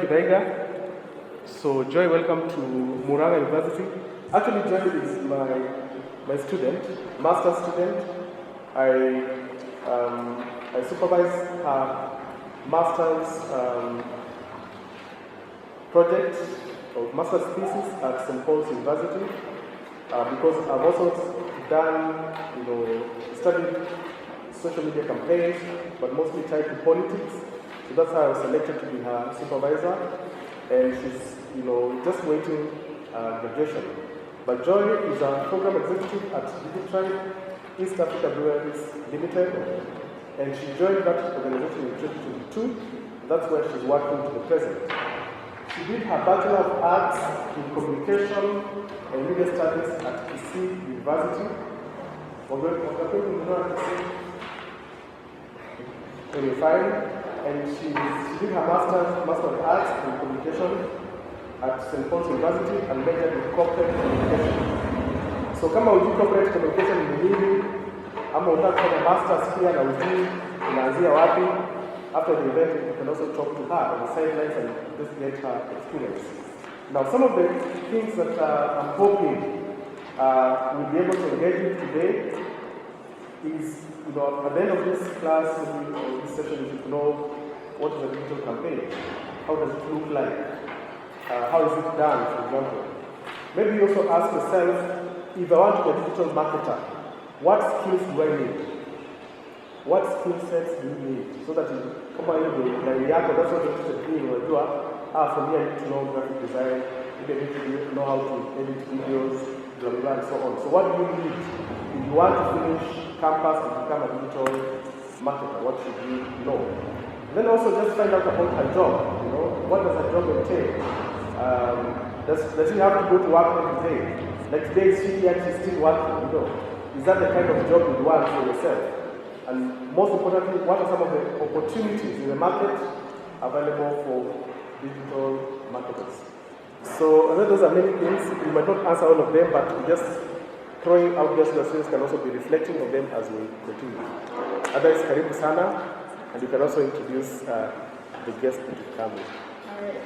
Githaiga. So Joy, welcome to Muranga University. Actually, Joy is my student, master's student. I supervise her master's project or master's thesis at St. Paul's University because I've also done, studied social media campaigns, but mostly tied to politics. So that's how I was selected to be her supervisor, and she's, just waiting graduation. But Joy is a program executive at Githaiga East Africa Breweries Limited, and she joined that organization in 2022. That's where she's working to the present. She did her Bachelor of Arts in Communication and Media Studies at PC University. And she did her Master of Arts in Communication at St. Paul's University and majored in Corporate Communication. So kama ujui Corporate Communication ni nini, ama unataka kufanya masters here na ujui unaanzia wapi, after the event you can also talk to her on the sidelines and just get her experience. Now some of the things that I'm hoping we'll be able to engage with today is, at the end of this class, or this session, you should know what is a digital campaign, how does it look like, how is it done, for example. Maybe you also ask yourself, if I want to be a digital marketer, what skills do I need? What skill sets do you need? So that you come on that's what you're interested in, for me I need to know graphic design, maybe I need to know how to edit videos, blah, blah, blah, and so on. So what do you need? If you want to finish campus and become a digital marketer, what should you know? Then also just find out about her job. What does her job entail? Does she have to go to work every day? Like today, is she actually still working? Is that the kind of job you want for yourself? And most importantly, what are some of the opportunities in the market available for digital marketers? So I know those are many things. We might not answer all of them, but just throwing out those students can also be reflecting on them as we continue. Otherwise, karibu sana, and you can also introduce the guest that will come in. All right.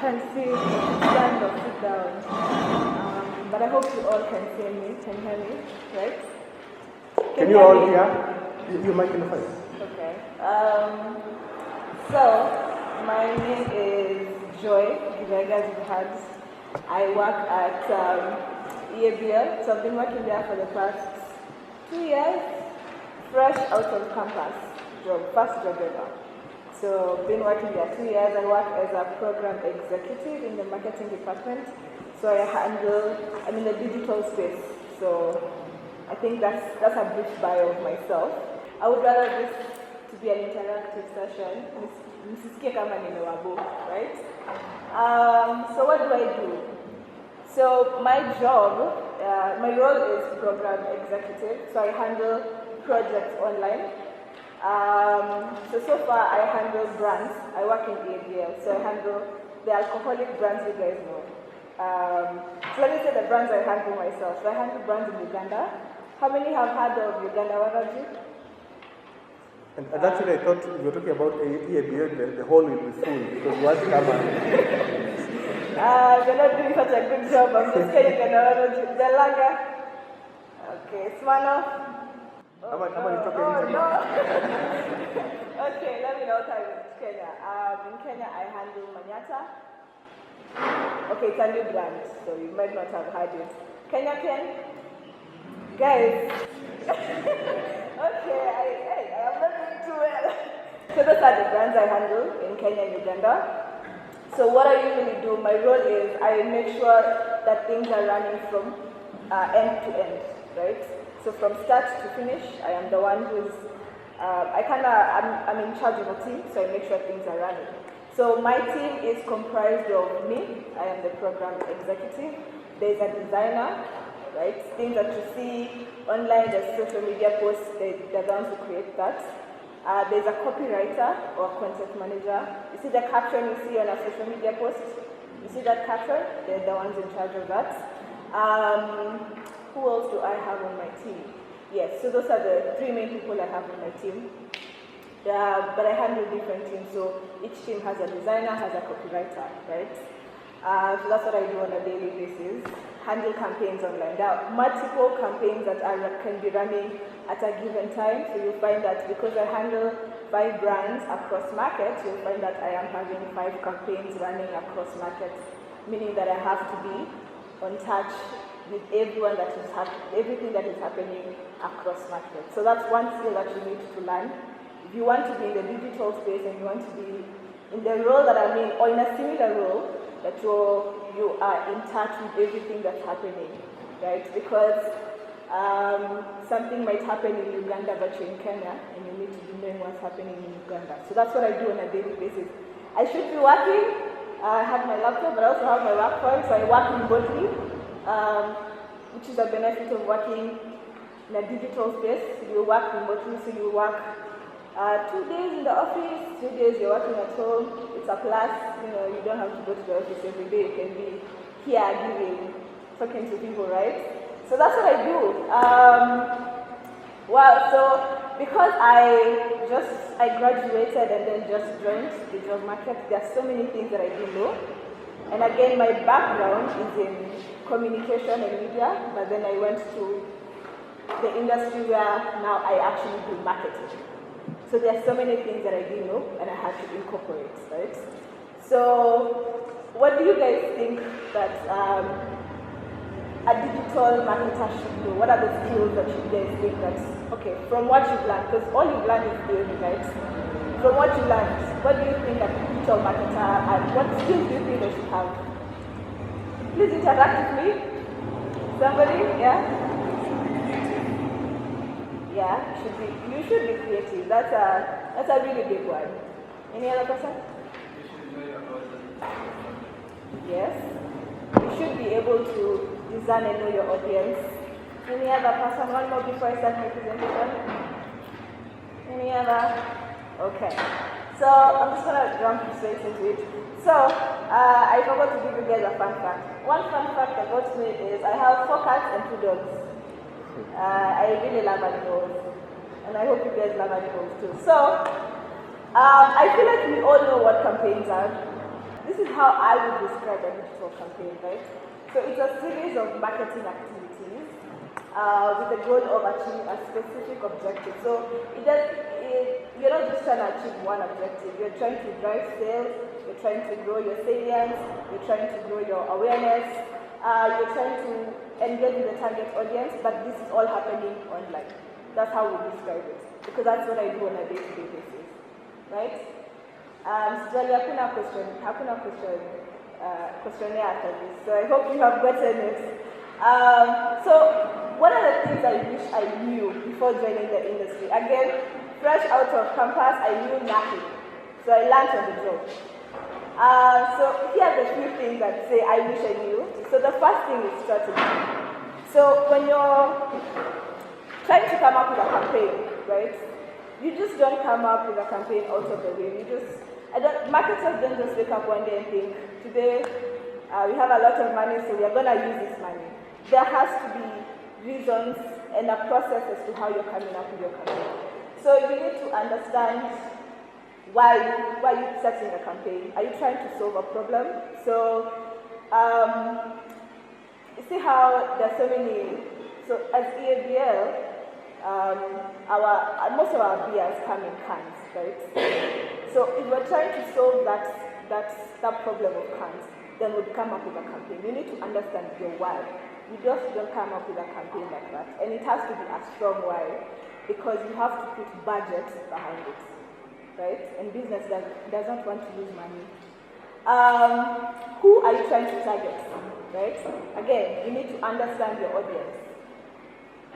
Can see, stand or sit down. But I hope you all can see me, can hear me, right? Can you all hear? You might can find. Okay. So, my name is Joy Githaiga, as you heard. I work at EABL, so I've been working there for the past 2 years, fresh out of campus, first job ever. So I've been working there 2 years. I work as a program executive in the marketing department. So I'm in the digital space. So I think that's a brief bio of myself. I would rather this to be an interactive session. Right? So what do I do? So my job, my role is program executive. So I handle projects online. So far I handle brands. I work in EABL, so I handle the alcoholic brands you guys know. So let me say the brands I handle myself. So I handle brands in Uganda. How many have heard of Uganda Waraji? And actually I thought you were talking about EABL, the hall will be full because what's coming? You're not doing such a good job. I'm just saying Uganda Waraji. The lager. Okay, Smirnoff. No. Okay, let me know how it's Kenya. In Kenya, I handle Manyata. Okay, it's a new brand, so you might not have heard it. Kenya Ken? Guys. Okay, I am not doing too well. So those are the brands I handle in Kenya and Uganda. So what I usually do, my role is I make sure that things are running from end to end, right? So from start to finish, I am the one who's, I'm in charge of a team, so I make sure things are running. So my team is comprised of me, I am the program executive. There's a designer, right? Things that you see online, there's social media posts, they're the ones who create that. There's a copywriter or content manager. You see the caption you see on a social media post? You see that caption? They're the ones in charge of that. Who else do I have on my team? Yes, so those are the 3 main people I have on my team. but I handle different teams. So each team has a designer, has a copywriter, right? So that's what I do on a daily basis. Handle campaigns online. There are multiple campaigns that can be running at a given time. So you'll find that because I handle 5 brands across markets, you'll find that I am having 5 campaigns running across markets, meaning that I have to be on touch with everyone that is everything that is happening across markets. So that's one skill that you need to learn. If you want to be in the digital space and you want to be in the role that I'm in, or in a similar role, that you are in touch with everything that's happening, right? Because something might happen in Uganda, but you're in Kenya, and you need to be knowing what's happening in Uganda. So that's what I do on a daily basis. I should be working. I have my laptop, but I also have my work phone, so I work remotely, which is a benefit of working in a digital space. You work remotely, so you work 2 days in the office, 3 days you're working at home. It's a plus. You don't have to go to the office every day. You can be here talking to people, right? So that's what I do. So because I graduated and then just joined the job market, there are so many things that I do know. And again, my background is in communication and media, but then I went to the industry where now I actually do marketing. So there are so many things that I didn't know and I had to incorporate, right? So what do you guys think that a digital marketer should know? What are the skills that you guys think that, okay, from what you've learned, because all you've learned is theory, right? From what you learned, what do you think a digital marketer, and what skills do you think they should have? Please interact with me. Somebody, yeah? Yeah, you should be creative. That's a really big one. Any other person? Yes. You should be able to design and know your audience. Any other person? One more before I start my presentation. Any other? Okay. So I'm just gonna jump straight into it. So I forgot to give you guys a fun fact. One fun fact about me is I have 4 cats and 2 dogs. I really love animals, and I hope you guys love animals too. So, I feel like we all know what campaigns are. This is how I would describe a digital campaign, right? So it's a series of marketing activities with the goal of achieving a specific objective. So you're not just trying to achieve one objective. You're trying to drive sales, you're trying to grow your salience, you're trying to grow your awareness, you're trying to engage with the target audience, but this is all happening online. That's how we describe it, because that's what I do on a day-to-day basis, right? Sijali, hakuna questionnaire after this, so I hope you have gotten it. So one of the things I wish I knew before joining the industry, again, fresh out of campus, I knew nothing, so I learned on the job. So here are the few things that say I wish I knew. So the first thing is strategy. So when you're trying to come up with a campaign, right? You just don't come up with a campaign out of the way. Marketers don't just wake up one day and think, today we have a lot of money, so we are going to use this money. There has to be reasons and a process as to how you're coming up with your campaign. So you need to understand why are you setting a campaign? Are you trying to solve a problem? So you see how there's so many. So as EABL, most of our beers come in cans, right? So if we're trying to solve that problem of cans, then we'd come up with a campaign. You need to understand your why. You just don't come up with a campaign like that, and it has to be a strong why, because you have to put budget behind it. Right? And business does not want to lose money. Who are you trying to target? Right? Again, you need to understand your audience.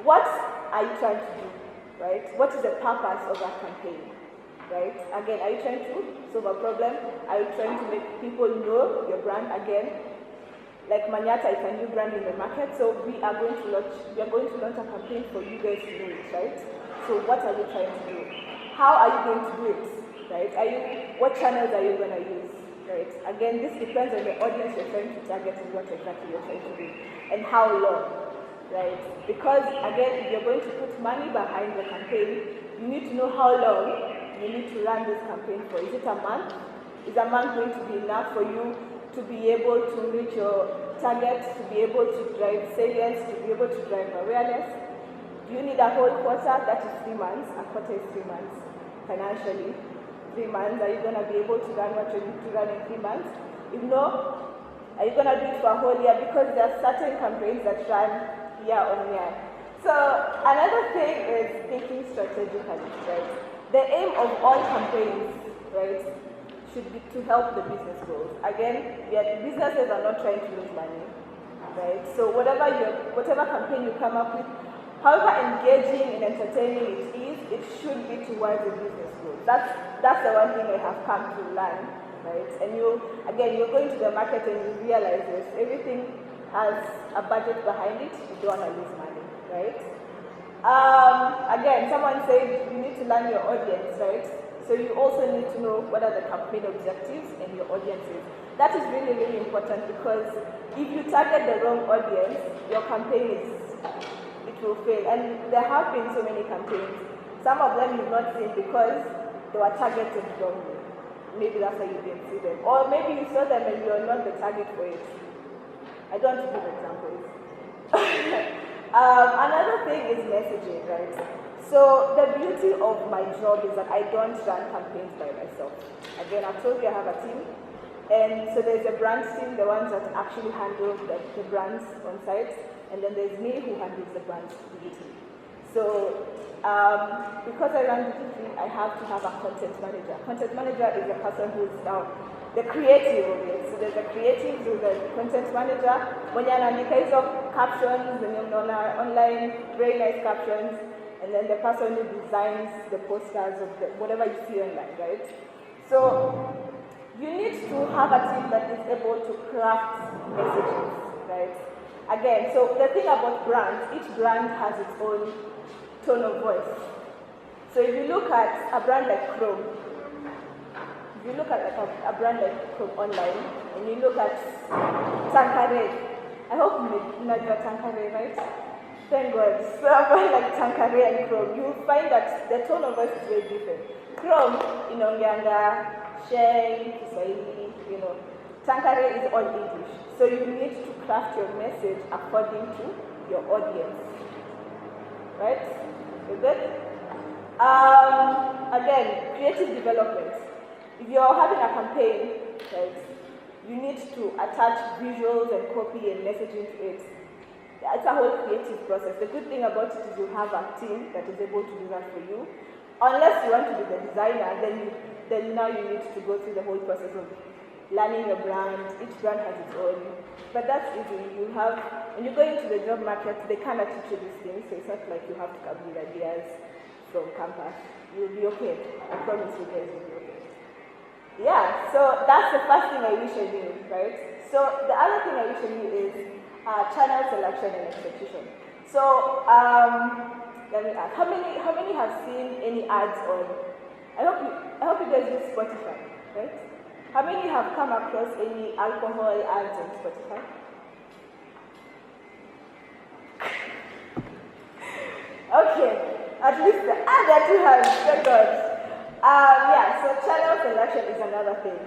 What are you trying to do? Right? What is the purpose of that campaign? Right? Again, are you trying to solve a problem? Are you trying to make people know your brand again? Like Manyata is a new brand in the market, so we are going to launch a campaign for you guys to know it, right? So what are you trying to do? How are you going to do it, right? What channels are you going to use, right? Again, this depends on the audience you're trying to target and what exactly you're trying to do, and how long, right? Because again, if you're going to put money behind the campaign, you need to know how long you need to run this campaign for? Is it a month? Is a month going to be enough for you to be able to reach your targets, to be able to drive salience, to be able to drive awareness? Do you need a whole quarter? That is 3 months. A quarter is 3 months financially. 3 months, are you going to be able to run what you need to run in 3 months? If no, are you going to do it for a whole year? Because there are certain campaigns that run year on year. So another thing is thinking strategically, right? The aim of all campaigns, right, should be to help the business goals. Again, businesses are not trying to lose money, right? So whatever campaign you come up with, however engaging and entertaining it is, it should be towards the business goals. That's the one thing I have come to learn, right? And you're going to the market and you realize this, everything has a budget behind it. You don't want to lose money, right? Again, someone said you need to learn your audience, right? So you also need to know what are the campaign objectives and your audiences. That is really, really important, because if you target the wrong audience, your campaign will fail. And there have been so many campaigns. Some of them you've not seen because they were targeted wrongly. Maybe that's why you didn't see them. Or maybe you saw them and you're not the target for it. I don't want to give examples. Another thing is messaging, right? So the beauty of my job is that I don't run campaigns by myself. Again, I've told you I have a team. And so there's a brand team, the ones that actually handle the brands on site. And then there's me who handles the brands digitally. So because I run digitally, I have to have a content manager. Content manager is the person who's now the creative of it. So there's a creative, there's a content manager. When you're in the case of captions, when you're online, very nice captions. And then the person who designs the posters of whatever you see online, right? So you need to have a team that is able to craft messages, right? Again, so the thing about brands, each brand has its own tone of voice. So if you look at a brand like Chrome, if you look at a brand like Chrome online, and you look at Tankare, I hope you know Tankare, right? Thank God. So a brand like Tankare and Chrome, you will find that the tone of voice is very different. Chrome, Inonganga, Sheng, Kiswahili, Tankare is all English. So you need to craft your message according to your audience. Right? You good? Again, creative development. If you're having a campaign, right, you need to attach visuals and copy and messaging to it. It's a whole creative process. The good thing about it is you have a team that is able to do that for you. Unless you want to be the designer, then now you need to go through the whole process of learning your brand. Each brand has its own. But that's easy. When you go into the job market, they kind of teach you these things, so it's not like you have to come with ideas from campus. You'll be okay. I promise you guys will be okay. Yeah, so that's the first thing I wish I knew, right? So the other thing I wish I knew is channel selection and execution. So let me ask, how many have seen any ads on? I hope you guys use Spotify, right? How many have come across any alcohol ads on Spotify? Okay, at least the other two have. Thank God. Yeah, so channel selection is another thing.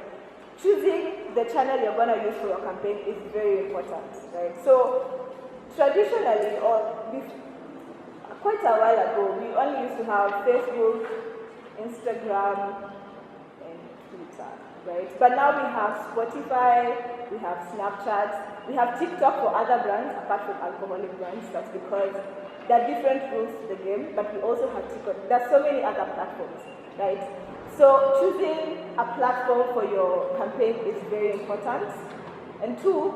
Choosing the channel you're going to use for your campaign is very important, right? So traditionally, quite a while ago, we only used to have Facebook, Instagram, and Twitter, right? But now we have Spotify, we have Snapchat, we have TikTok for other brands apart from alcoholic brands. That's because there are different rules to the game, but we also have TikTok. There's so many other platforms, right? So choosing a platform for your campaign is very important. And two,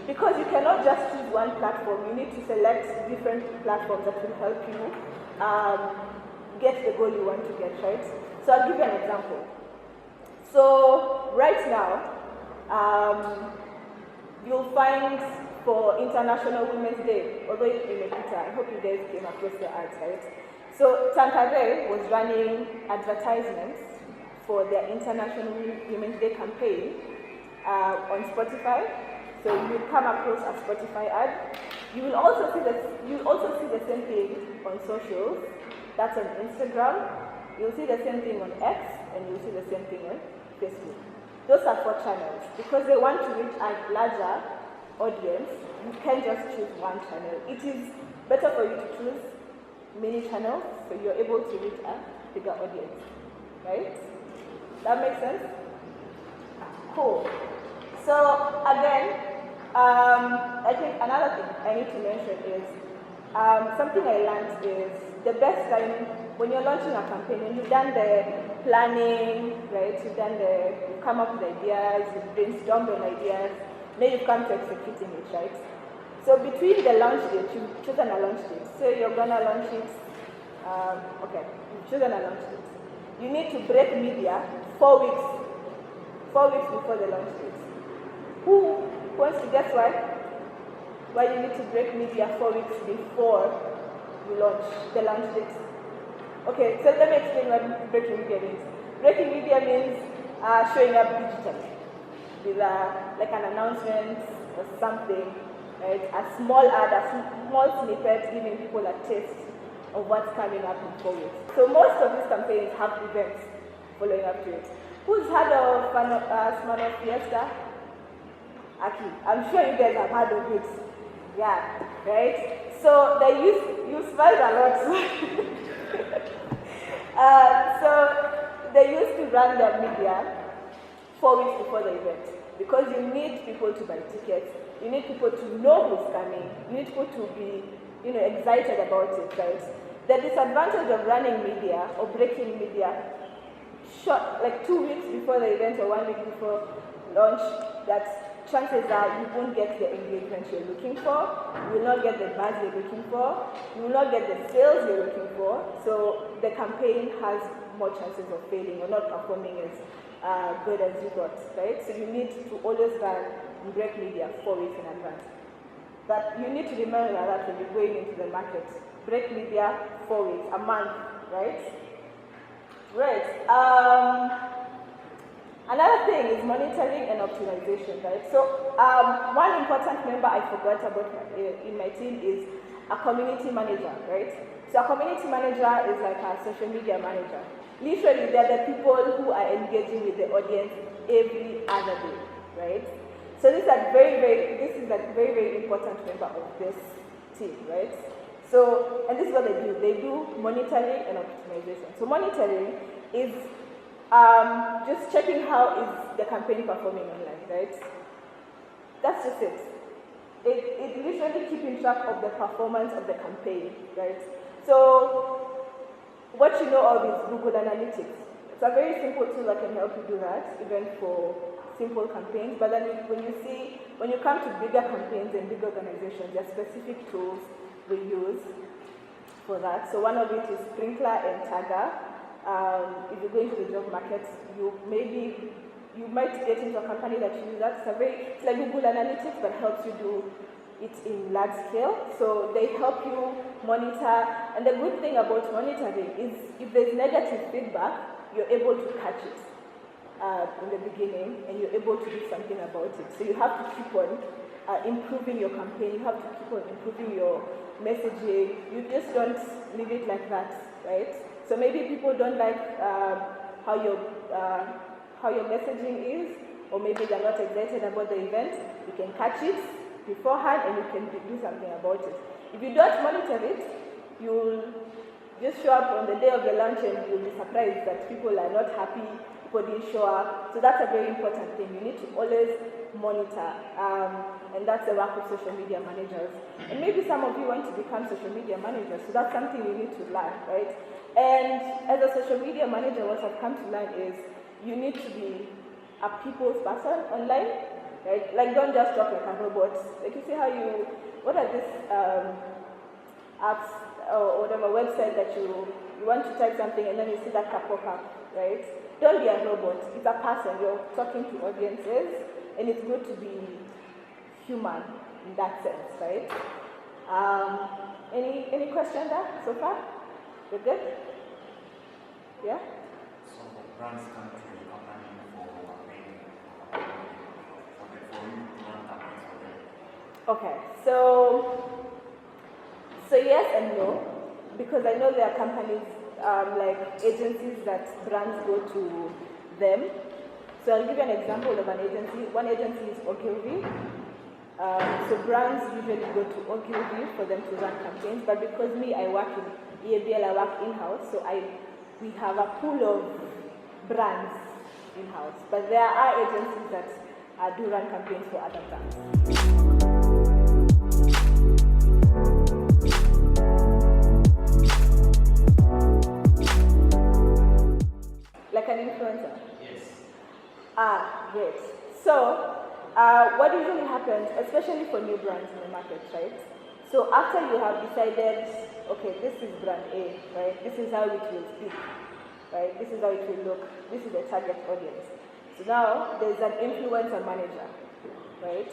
because you cannot just choose one platform, you need to select different platforms that will help you get the goal you want to get, right? So I'll give you an example. So right now, you'll find for International Women's Day, although it's in Twitter, I hope you guys came across the ads, right? So Tankare was running advertisements for their International Women's Day campaign on Spotify. So you will come across a Spotify ad. You will also see the same thing on socials. That's on Instagram. You'll see the same thing on X, and you'll see the same thing on Facebook. Those are 4 channels. Because they want to reach a larger audience, you can't just choose one channel. It is better for you to choose many channels, so you're able to reach a bigger audience, right? That makes sense? Cool. So again, I think another thing I need to mention is something I learned is the best time when you're launching a campaign, when you've done the planning, right? You've come up with ideas, you've brainstormed on ideas, then you've come to executing it, right? So between the launch date, you've chosen a launch date. So you're gonna launch it, okay, you've chosen a launch date. You need to break media 4 weeks before the launch date. Who wants to guess why? Why you need to break media 4 weeks before you launch the launch date? Okay, so let me explain what breaking media means. Breaking media means showing up digitally with like an announcement or something, right? A small ad, a small snippet, giving people a taste of what's coming up in 4 weeks. So most of these campaigns have events following up to it. Who's heard of Smart Fiesta? Aki, I'm sure you guys have heard of it. Yeah, right? So you smile a lot. So they used to run their media 4 weeks before the event because you need people to buy tickets, you need people to know who's coming, you need people to be excited about it, right? The disadvantage of running media or breaking media like 2 weeks before the event or 1 week before launch, that chances are you won't get the engagement you're looking for, you will not get the buzz you're looking for, you will not get the sales you're looking for, so the campaign has more chances of failing or not performing as good as you got, right? So you need to always run and break media 4 weeks in advance. But you need to remember that when you're going into the market, break media 4 weeks, a month, right? Right. Another thing is monitoring and optimization, right? So one important member I forgot about in my team is a community manager, right? So a community manager is like a social media manager. Literally, they're the people who are engaging with the audience every other day, right? So this is a very important member of this team, right? So, and this is what they do. They do monitoring and optimization. So monitoring is just checking how is the campaign performing online, right? That's just it. It literally keeping track of the performance of the campaign, right? So what you know of is Google Analytics. It's a very simple tool that can help you do that, even for simple campaigns. But then when you come to bigger campaigns and big organizations, there are specific tools we use for that. So one of it is Sprinkler and Tagger. If you go into the job market, you might get into a company that uses that. It's like Google Analytics, but helps you do it in large scale. So they help you monitor. And the good thing about monitoring is if there's negative feedback, you're able to catch it in the beginning, and you're able to do something about it. So you have to keep on improving your campaign. You have to keep on improving your messaging. You just don't leave it like that, right? So maybe people don't like how your messaging is, or maybe they're not excited about the event. You can catch it beforehand and you can do something about it. If you don't monitor it, you'll just show up on the day of the launch and you'll be surprised that people are not happy, people didn't show up. So that's a very important thing. You need to always monitor, and that's the work of social media managers. And maybe some of you want to become social media managers, so that's something you need to learn, right? And as a social media manager, what I've come to learn is you need to be a people's person online, right? Like, don't just talk like a robot. Like, you see how what are these apps or whatever website that you want to type something and then you see that pop up, right? Don't be a robot. It's a person. You're talking to audiences, and it's good to be human in that sense, right? Any question there so far? We're good? Yeah? So brands come to your company for campaigning for you to run campaigns for them. Okay, so yes and no, because I know there are companies like agencies that brands go to them. So I'll give you an example of an agency. One agency is Ogilvy. So brands usually go to Ogilvy for them to run campaigns, but because me, I work in EABL, I work in-house, so we have a pool of brands in-house. But there are agencies that do run campaigns for other brands. Like an influencer? Yes. Great. So, what usually happens, especially for new brands in the market, right? So after you have decided, okay, this is brand A, right? This is how it will speak, right? This is how it will look. This is the target audience. So now there's an influencer manager, right?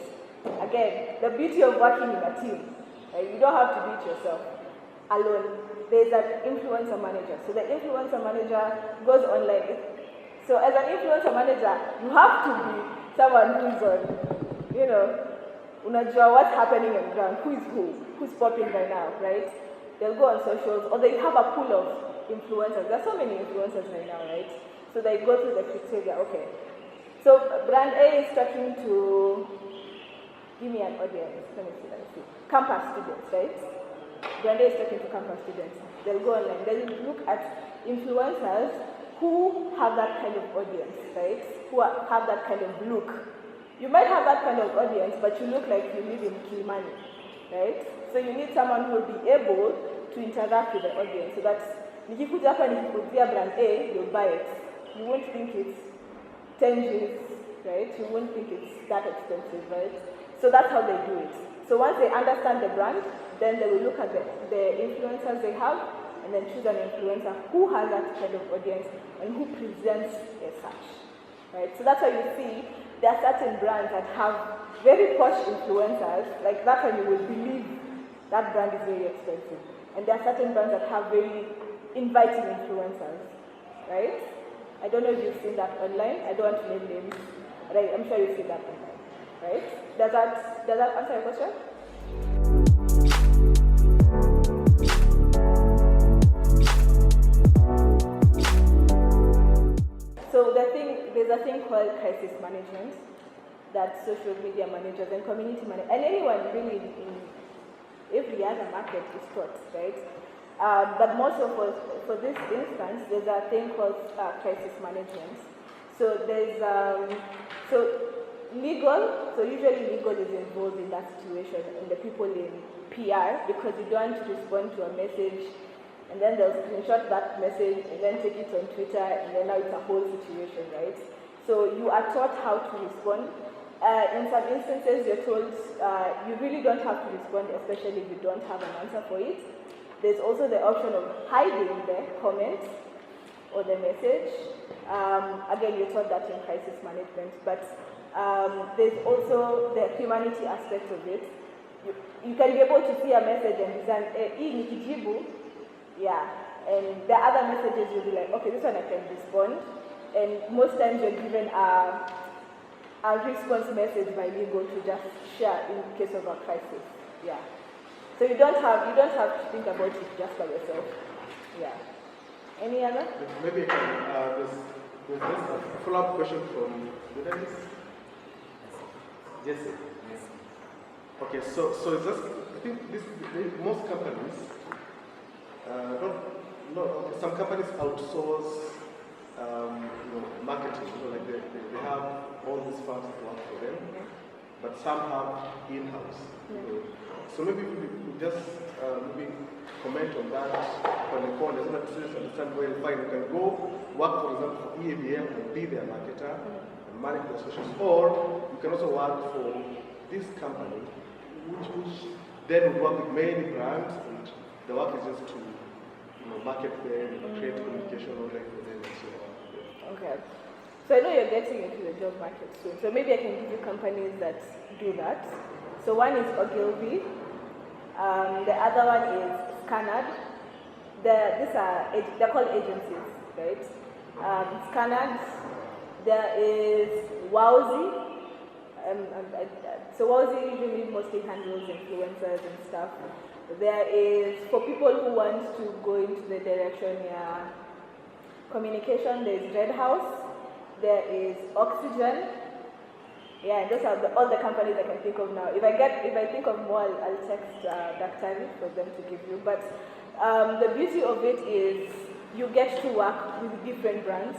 Again, the beauty of working in a team, right? You don't have to do it yourself alone. There's an influencer manager. So the influencer manager goes online. So as an influencer manager, you have to be someone who's on, unajua what's happening on ground, who's popping right now, right? They'll go on socials, or they have a pool of influencers. There's so many influencers right now, right? So they go through the criteria, okay. So brand A is talking to, give me an audience, let me see. Campus students, right? Brand A is talking to campus students. They'll go online, they'll look at influencers who have that kind of audience, right? Who have that kind of look. You might have that kind of audience, but you look like you live in Kilimani, right? So you need someone who will be able to interact with the audience. So that's, nikikuja hapa nikikuzia brand A, you'll buy it. You won't think it's 10 G's, right? You won't think it's that expensive, right? So that's how they do it. So once they understand the brand, then they will look at the influencers they have, and then choose an influencer who has that kind of audience and who presents as such, right? So that's why you see there are certain brands that have very posh influencers, like that one you will believe that brand is very expensive. And there are certain brands that have very inviting influencers, right? I don't know if you've seen that online. I don't want to name names, but I'm sure you've seen that online, right? Does that answer your question? So there's a thing called crisis management that social media managers and community managers and anyone really in every other market is taught, right? But most of us, for this instance, there's a thing called crisis management. So there's legal. So usually legal is involved in that situation, and the people in PR, because you don't respond to a message. And then they'll screenshot that message and then take it on Twitter, and then now it's a whole situation, right? So you are taught how to respond. In some instances, you're told you really don't have to respond, especially if you don't have an answer for it. There's also the option of hiding the comment or the message. Again, you're taught that in crisis management, but there's also the humanity aspect of it. You can be able to see a message and design, nikijibu. Yeah, and the other messages you'll be like, okay, this one I can respond. And most times you're given a response message by legal to just share in case of a crisis. Yeah. So you don't have to think about it just by yourself. Yeah. Any other? Maybe there's a follow-up question from Dennis. Yes. Yes. Okay, so it's just, I think most companies, some companies outsource marketing, like they have all these firms that work for them, but some have in-house. So maybe we could just maybe comment on that on the call, so that students understand well, fine, you can go work, for example, for EABL and be their marketer and manage the socials, or you can also work for this company, which then would work with many brands, and the work is just to market them, create communication online for them, and so on. Okay. So I know you're getting into the job market soon. So maybe I can give you companies that do that. So one is Ogilvy. The other one is Scanad. They're called agencies, right? Scanad. There is Wowzy. So Wowzy usually mostly handles influencers and stuff. There is, for people who want to go into the direction, communication, there's Red House, there is Oxygen. Yeah, and those are all the companies I can think of now. If I think of more, I'll text Daktari for them to give you. But the beauty of it is you get to work with different brands.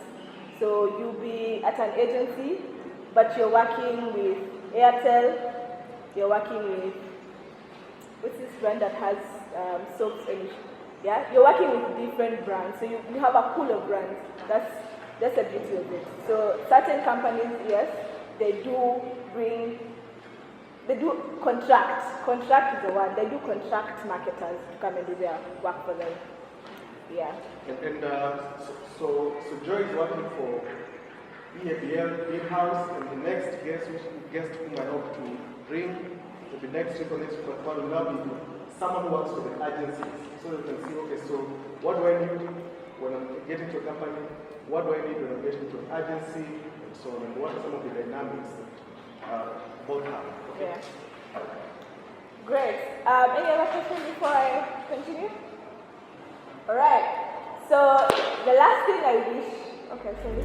So you'll be at an agency, but you're working with Airtel, you're working with, what's this brand that has soaps and, you're working with different brands. So you have a pool of brands. That's the beauty of it. So certain companies, yes, they do contract. Contract is the word. They do contract marketers to come and do their work for them. Yeah. So Joy is working for EABL in-house, and the next guest whom I hope to bring will be next week or next week will now be someone who works for the agencies. So you can see, okay, so what do I need when I'm getting to a company? What do I need when I'm getting to an agency? And so on. And what are some of the dynamics that both have? Okay. Yeah. Great. Any other questions before I continue? All right. So the last thing I wish. Okay, sorry.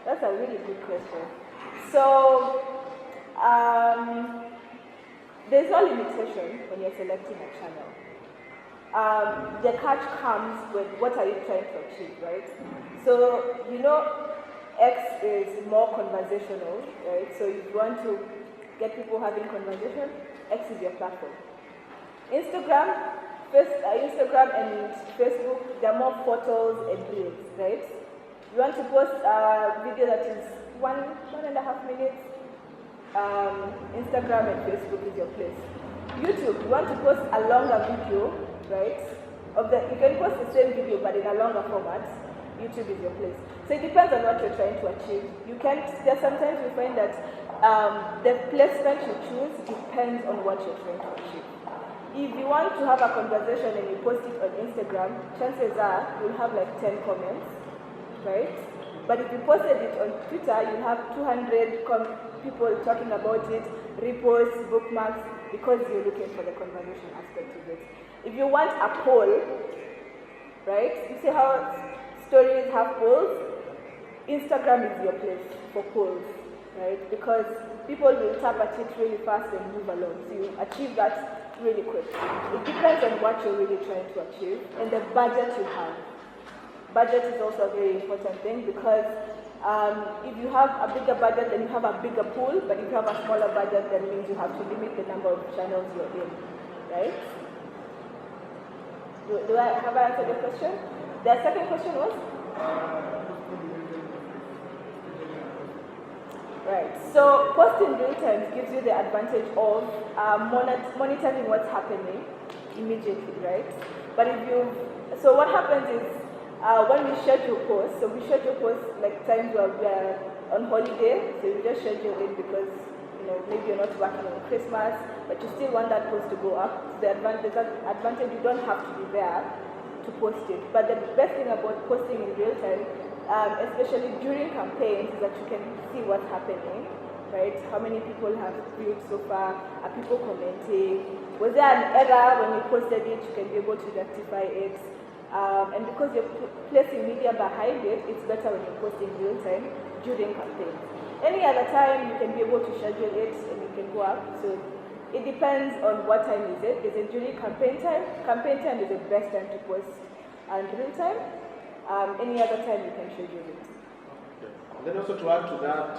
That's a really good question. So there's no limitation when you're selecting a channel. The catch comes with what are you trying to achieve, right? So, X is more conversational, right? So if you want to get people having conversation, X is your platform. Instagram and Facebook, they're more photos and reels, right? You want to post a video that is 1.5 minutes, Instagram and Facebook is your place. YouTube, you want to post a longer video, right? You can post the same video but in a longer format. YouTube is your place. So it depends on what you're trying to achieve. Sometimes you find that the placement you choose depends on what you're trying to achieve. If you want to have a conversation and you post it on Instagram, chances are you'll have like 10 comments, right? But if you posted it on Twitter, you'll have 200 people talking about it, reposts, bookmarks, because you're looking for the conversation aspect of it. If you want a poll, right? You see how stories have polls? Instagram is your place for polls, right? Because people will tap at it really fast and move along. So you achieve that really quick. It depends on what you're really trying to achieve and the budget you have. Budget is also a very important thing because if you have a bigger budget, then you have a bigger pool, but if you have a smaller budget, that means you have to limit the number of channels you're in, right? Have I answered your question? The second question was? Right, so post in real time gives you the advantage of monitoring what's happening immediately, right? But so what happens is when we schedule posts, so we schedule posts like times where we are on holiday, so you just schedule it because maybe you're not working on Christmas, but you still want that post to go up. The advantage you don't have to be there to post it. But the best thing about posting in real time, especially during campaigns, is that you can see what's happening, right? How many people have viewed so far? Are people commenting? Was there an error when you posted it? You can be able to rectify it. And because you're placing media behind it, it's better when you post in real time during campaigns. Any other time, you can be able to schedule it and you can go up. So it depends on what time is it. Is it during campaign time? Campaign time is the best time to post and real time. Any other time you can schedule it. Okay. And then also to add to that,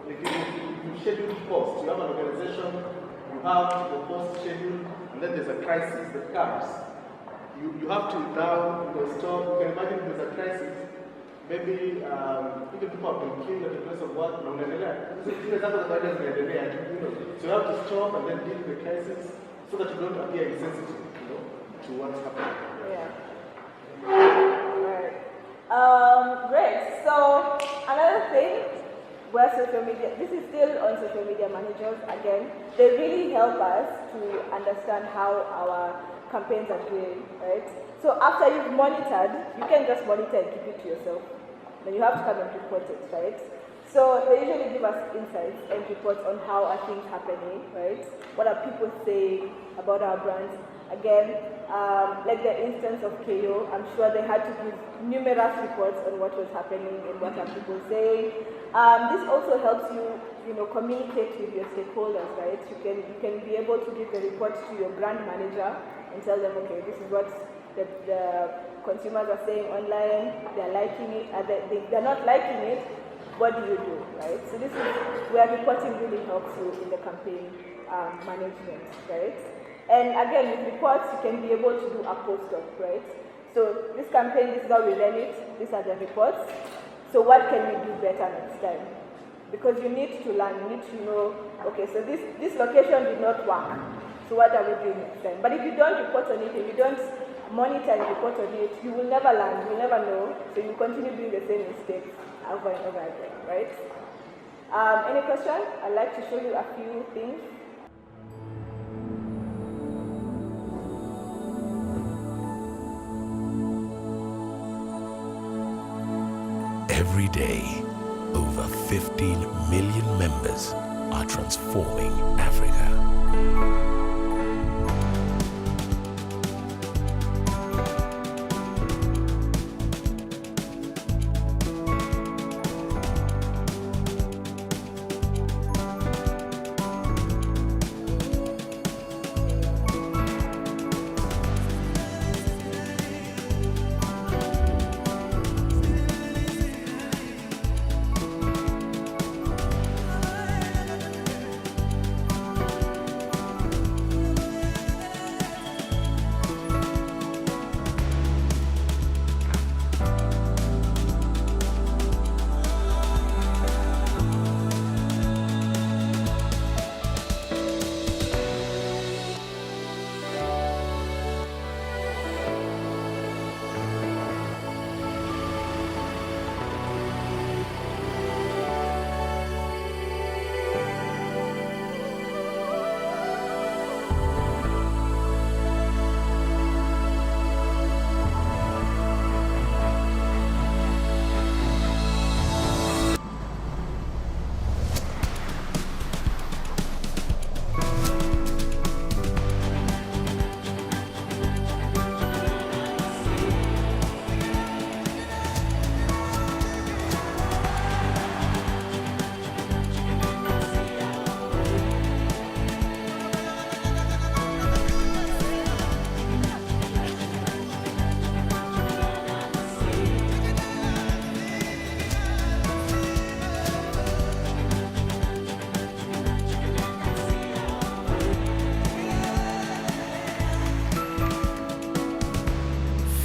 if you schedule posts, you have an organization, you have the post schedule, and then there's a crisis that comes. You have to now stop. You can imagine there's a crisis. Maybe even people have been killed at the place of work. So you have to stop and then deal with the crisis so that you don't appear insensitive, to what's happening. Yeah. Right. Great. So another thing where social media, this is still on social media managers again, they really help us to understand how our campaigns are doing, right? So after you've monitored, you can't just monitor and keep it to yourself. Then you have to come and report it, right? So they usually give us insights and reports on how are things happening, right? What are people saying about our brands? Again, like the instance of KO, I'm sure they had to give numerous reports on what was happening and what are people saying. This also helps you, communicate with your stakeholders, right? You can be able to give the report to your brand manager and tell them, okay, this is what the consumers are saying online, they're liking it, they're not liking it, what do you do, right? So this is where reporting really helps you in the campaign management, right? And again, with reports, you can be able to do a post-op, right? So this campaign, this is how we ran it, these are the reports. So what can we do better next time? Because you need to learn, you need to know, okay, so this location did not work, so what are we doing next time? But if you don't report on it, if you don't monitor and report on it, you will never learn, you will never know, so you continue doing the same mistakes over and over again, right? Any question? I'd like to show you a few things. Every day, over 15 million members are transforming Africa.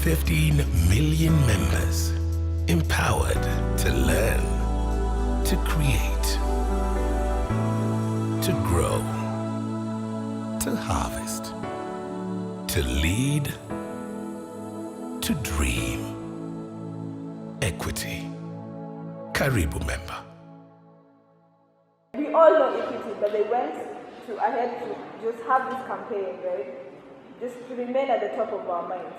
$15 million members empowered to learn, to create, to grow, to harvest, to lead, to dream. Equity. Karibu member. We all know equity, but they went ahead to just have this campaign, right? Just to remain at the top of our minds.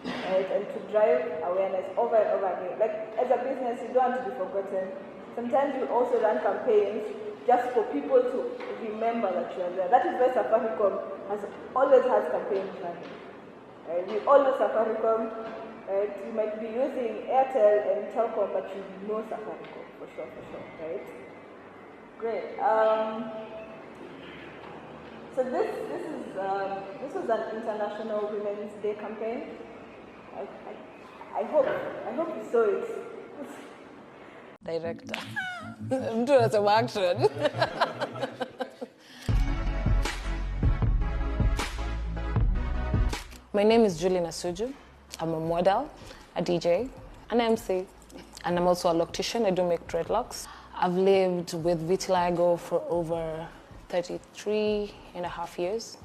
Right, and to drive awareness over and over again. Like as a business, you don't want to be forgotten. Sometimes you also run campaigns just for people to remember that you are there. That is why Safaricom always has campaigns running. Right? We all know Safaricom. Right? You might be using Airtel and Telcom, but you know Safaricom for sure, right? Great. So this was an International Women's Day campaign. I hope you saw it. Director. I'm doing some action. My name is Julie Nasuju. I'm a model, a DJ, an MC, and I'm also a loctician. I do make dreadlocks. I've lived with vitiligo for over 33 and a half years.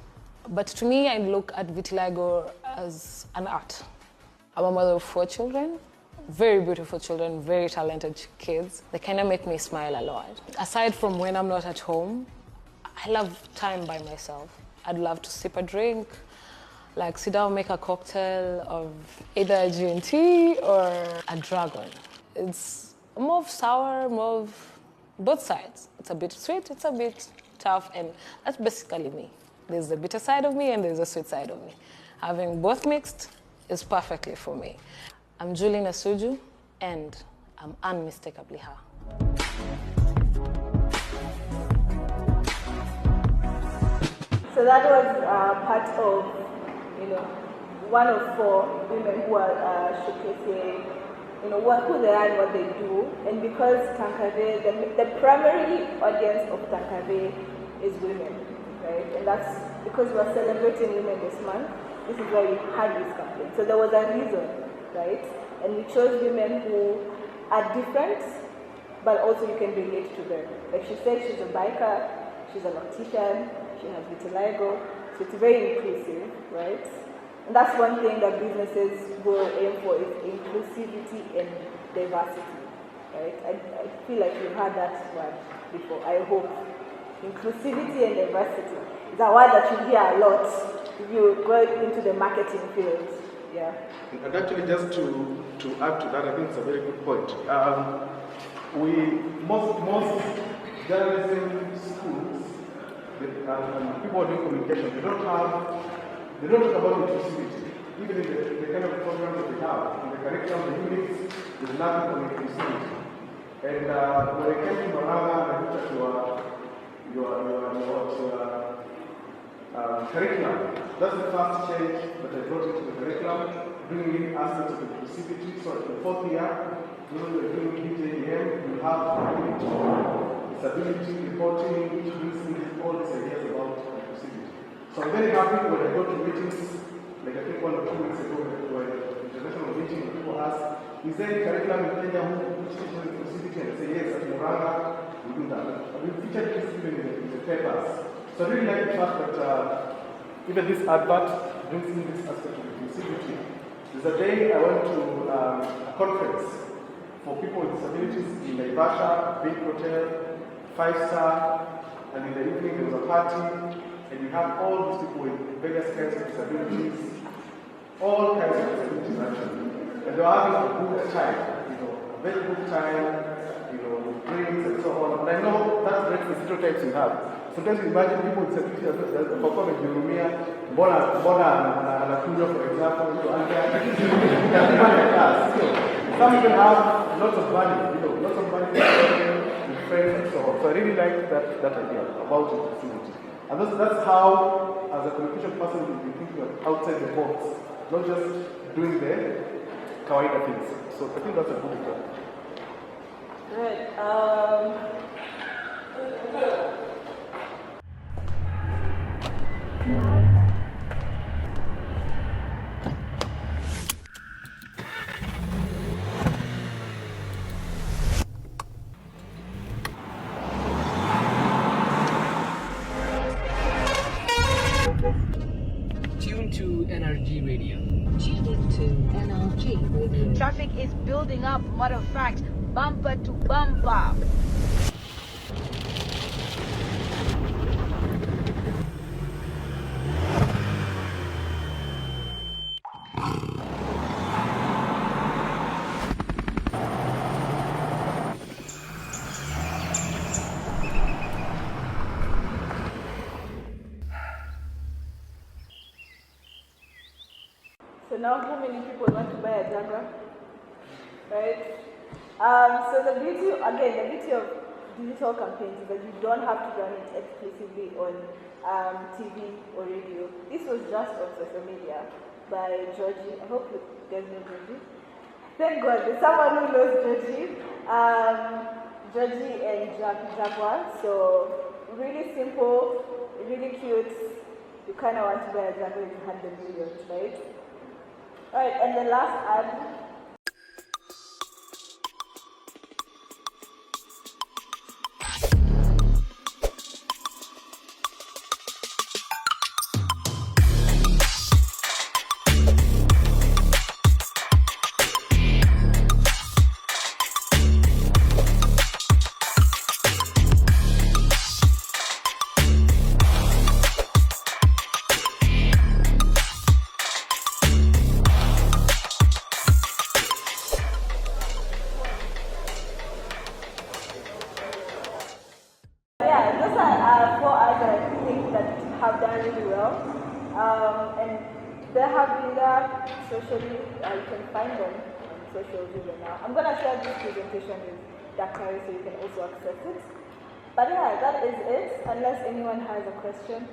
But to me, I look at vitiligo as an art. I'm a mother of 4 children, very beautiful children, very talented kids. They kind of make me smile a lot. Aside from when I'm not at home, I love time by myself. I'd love to sip a drink, Like sit down, make a cocktail of either a G&T or a dragon. It's more of sour, more of both sides. It's a bit sweet, it's a bit tough, and that's basically me. There's the bitter side of me and there's the sweet side of me. Having both mixed is perfectly for me. I'm Julie Nasuju, and I'm unmistakably her. So that was part of, one of 4 women who are showcasing, who they are and what they do. And because Tankare, the primary audience of Tankare is women, right? And that's because we're celebrating women this month. This is why we had this campaign. So there was a reason, right? And we chose women who are different, but also you can relate to them. Like she said, she's a biker, she's a loctician, she has vitiligo, so it's very inclusive, right? And that's one thing that businesses will aim for, is inclusivity and diversity, right? I feel like you've heard that word before, I hope. Inclusivity and diversity is a word that you hear a lot if you go into the marketing field, yeah. And actually, just to add to that, I think it's a very good point. Most journalism schools, people doing communication, they don't talk about inclusivity. Even in the kind of programs that they have, in the curriculum, the units, there's nothing on inclusivity. And when I came to Maranga, I looked at your curriculum. That's the first change that I brought into the curriculum, bringing in aspects of inclusivity. So in the 4th year, you're doing DJM, you have disability reporting, which brings in all these ideas about inclusivity. So I'm very happy when I go to meetings, like I think 1 or 2 weeks ago, when international meeting, people ask, is there a curriculum in Kenya which teaches inclusivity? And I say, yes, at Muranga, we do that. And we featured this even in the papers. So I really like the fact that even this advert brings in this aspect of inclusivity. There's a day I went to a conference for people with disabilities in Naivasha, big hotel, 5-star, and in the evening there was a party, and you have all these people with various kinds of disabilities, all kinds of disabilities actually. And they were having a good time, a very good time, with drinks and so on. And I know that breaks the stereotypes you have. Sometimes you imagine people with disabilities perform in Jurumia, anakunywa, for example, some even have lots of money, lots of money with friends and so on. So I really like that idea about inclusivity. And that's how, as a communication person, you'll be thinking of outside the box, not just doing the kawaida things. So I think that's a good example. Good. Tune to NRG Radio. Tuning to NRG Radio. Traffic is building up, matter of fact, bumper to bumper. So now how many people want to buy a Jaguar? Right? So the beauty of digital campaigns is that you don't have to run it exclusively on TV or radio. This was just on social media by Georgie. I hope you guys know Georgie. Thank God, there's someone who knows Georgie. Georgie and Jaguar. So really simple, really cute. You kind of want to buy a Jaguar if you had the millions, right? Alright, and the last ad. are 4 arts that I think that have done really well. And there have been that socially, you can find them on social media now. I'm going to share this presentation with Dakari so you can also access it. But yeah, that is it, unless anyone has a question.